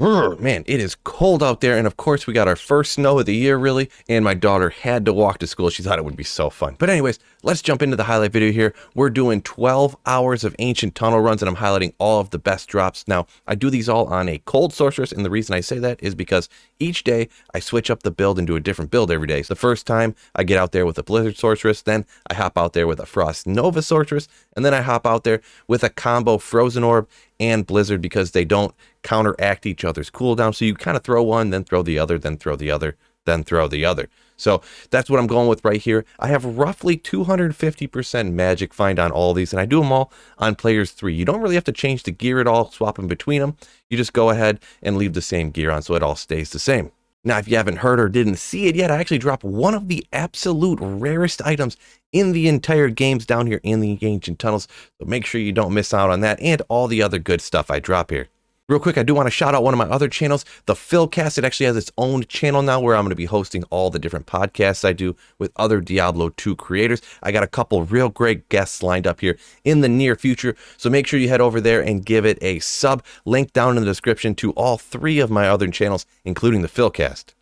Man, it is cold out there, and of course we got our first snow of the year, really, and my daughter had to walk to school. She thought it would be so fun. But anyways, let's jump into the highlight video here. We're doing 12 hours of ancient tunnel runs, and I'm highlighting all of the best drops. Now, I do these all on a cold sorceress, and the reason I say that is because each day I switch up the build and do a different build every day. So the first time I get out there with a blizzard sorceress, then I hop out there with a frost nova sorceress, and then I hop out there with a combo frozen orb and blizzard, because they don't counteract each other's cooldown. So you kind of throw one, then throw the other, then throw the other, then throw the other. So that's what I'm going with right here. I have roughly 250% magic find on all these, and I do them all on players 3. You don't really have to change the gear at all, swap them between them. You just go ahead and leave the same gear on so it all stays the same. Now, if you haven't heard or didn't see it yet, I actually dropped one of the absolute rarest items in the entire games down here in the ancient tunnels. So make sure you don't miss out on that and all the other good stuff I drop here. Real quick, I do want to shout out one of my other channels, the Philcast. It actually has its own channel now where I'm going to be hosting all the different podcasts I do with other Diablo 2 creators. I got a couple real great guests lined up here in the near future, so make sure you head over there and give it a sub. Link down in the description to all 3 of my other channels, including the Philcast.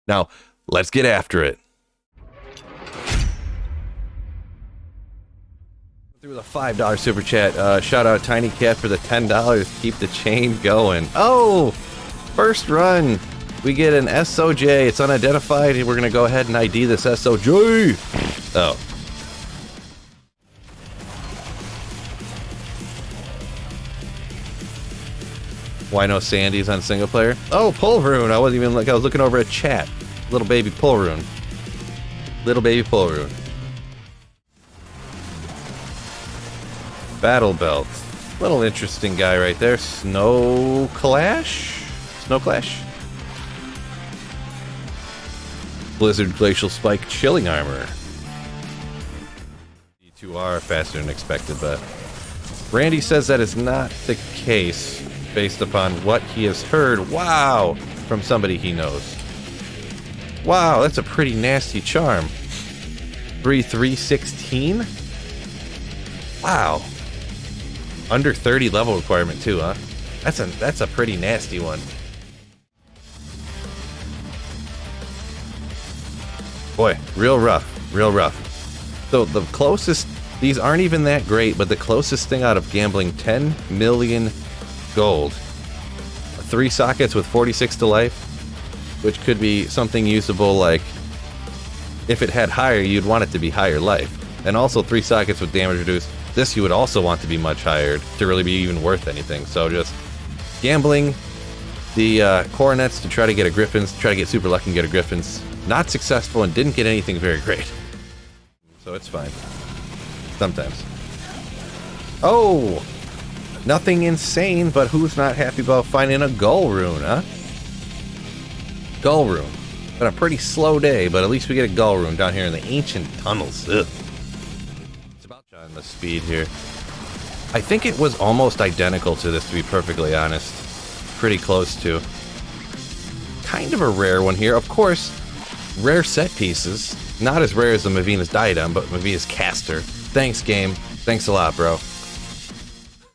Now, let's get after it. Through the $5 super chat, shout out Tiny Cat for the $10. Keep the chain going. Oh, first run. We get an SOJ. It's unidentified. We're going to go ahead and ID this SOJ. Oh. Why no Sandy's on single player? Oh, pull rune. I wasn't even I was looking over at chat. Little baby pull rune. Little baby pull rune. Battle belt. Little interesting guy right there. Snow Clash? Snow Clash? Blizzard Glacial Spike Chilling Armor. D2R faster than expected, but Randy says that is not the case based upon what he has heard. Wow! From somebody he knows. Wow, that's a pretty nasty charm. 3/3/16? Wow. Under 30 level requirement too, huh? That's a pretty nasty one. Boy, real rough, real rough. So the closest, these aren't even that great, but the closest thing out of gambling 10 million gold. 3 sockets with 46 to life, which could be something usable, like if it had higher, you'd want it to be higher life. And also 3 sockets with damage reduced. This you would also want to be much higher to really be even worth anything. So just gambling the coronets to try to get a Griffins, try to get super lucky and get a Griffins. Not successful and didn't get anything very great. So it's fine. Sometimes. Oh! Nothing insane, but who's not happy about finding a Gull rune, huh? Gull rune. Been a pretty slow day, but at least we get a Gull rune down here in the ancient tunnels. Ugh. On the speed here. I think it was almost identical to this, to be perfectly honest. Pretty close to. Kind of a rare one here. Of course, rare set pieces. Not as rare as the Mavina's Diadem, but Mavina's Caster. Thanks, game. Thanks a lot, bro.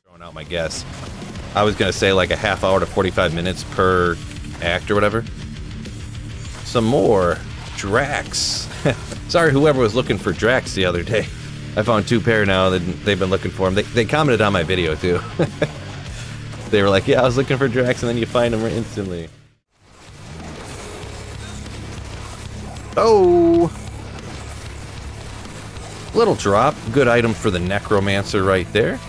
Throwing out my guess. I was going to say like a half hour to 45 minutes per act or whatever. Some more Drax. Sorry, whoever was looking for Drax the other day. I found 2 pair now that they've been looking for them. They commented on my video too. They were like, yeah, I was looking for Drax, and then you find them instantly. Oh! Little drop. Good item for the Necromancer right there.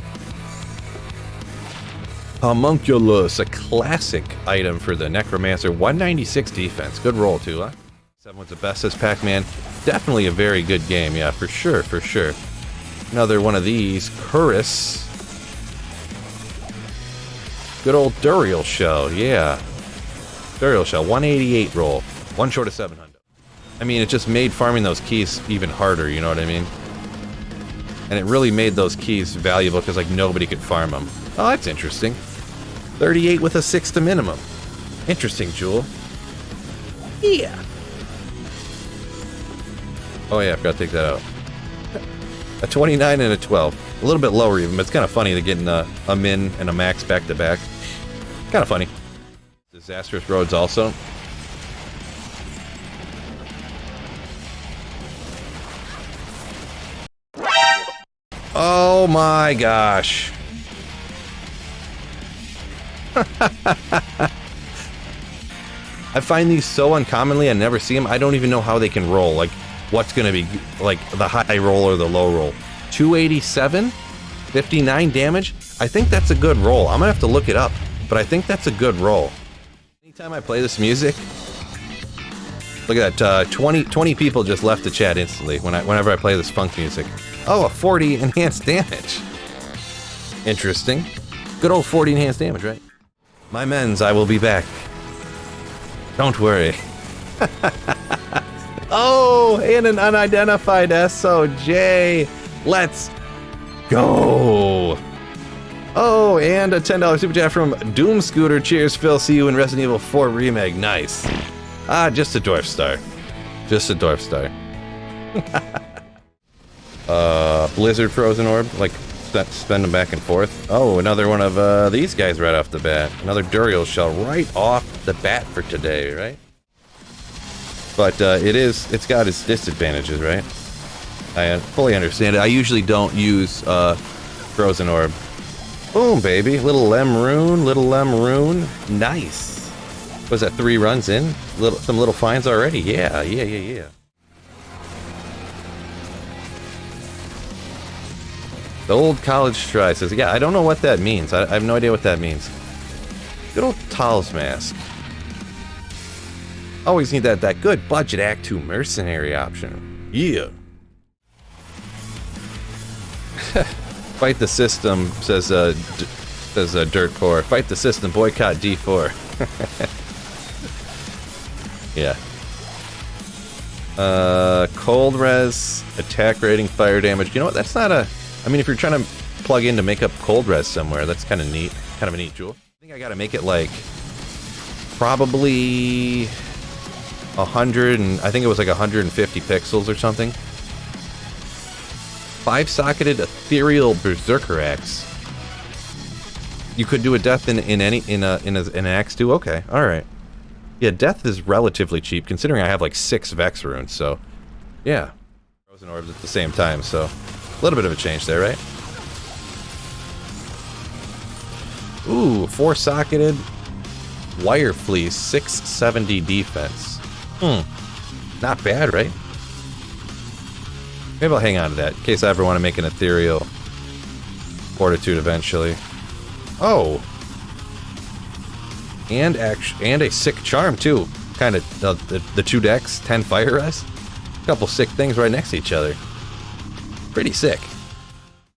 Homunculus, a classic item for the Necromancer. 196 defense. Good roll too, huh? 7 was the best, says Pac-Man. Definitely a very good game, yeah, for sure, for sure. Another one of these, Curus. Good old Duriel Shell, yeah. Duriel Shell, 188 roll. 1 short of 700. I mean, it just made farming those keys even harder, you know what I mean? And it really made those keys valuable because, like, nobody could farm them. Oh, that's interesting. 38 with a 6 to minimum. Interesting, Jewel. Yeah. Oh yeah, I forgot to take that out. A 29 and a 12. A little bit lower even, but it's kind of funny to getting a min and a max back to back. Kind of funny. Disastrous roads also. Oh my gosh. I find these so uncommonly, I never see them. I don't even know how they can roll. Like, what's going to be, like, the high roll or the low roll. 287? 59 damage? I think that's a good roll. I'm going to have to look it up, but I think that's a good roll. Anytime I play this music, look at that, 20 people just left the chat instantly whenever I play this funk music. Oh, a 40 enhanced damage. Interesting. Good old 40 enhanced damage, right? My mens, I will be back. Don't worry. Oh, and an unidentified SOJ. Let's go. Oh, and a $10 super chat from Doom Scooter. Cheers, Phil. See you in Resident Evil 4 Remake. Nice. Ah, just a dwarf star. Just a dwarf star. Blizzard Frozen Orb. Like, spend them back and forth. Oh, another one of these guys right off the bat. Another Duriel shell right off the bat for today, right? But it's got its disadvantages, right? I fully understand it. I usually don't use Frozen Orb. Boom, baby. Little Lem Rune. Nice. Was that 3 runs in? Some little finds already? Yeah. The old college try says, yeah, I don't know what that means. I have no idea what that means. Good old Tal's Mask. Always need that good budget Act 2 mercenary option. Yeah. Fight the system, says Dirt Poor. Fight the system, boycott D4. Yeah. Cold res, attack rating, fire damage. You know what? That's not a... I mean, if you're trying to plug in to make up cold res somewhere, that's kind of neat. Kind of a neat jewel. I think I gotta make it like... probably... 100 and... I think it was like 150 pixels or something. 5-socketed ethereal berserker axe. You could do a death in an axe too? Okay, alright. Yeah, death is relatively cheap, considering I have like 6 Vex runes, so... yeah. Frozen orbs at the same time, so... a little bit of a change there, right? Ooh, 4-socketed wire fleece, 670 defense. Not bad, right? Maybe I'll hang on to that, in case I ever want to make an ethereal fortitude eventually. Oh! And a sick charm, too. Kind of, the 2 decks, 10 fire res. Couple sick things right next to each other. Pretty sick.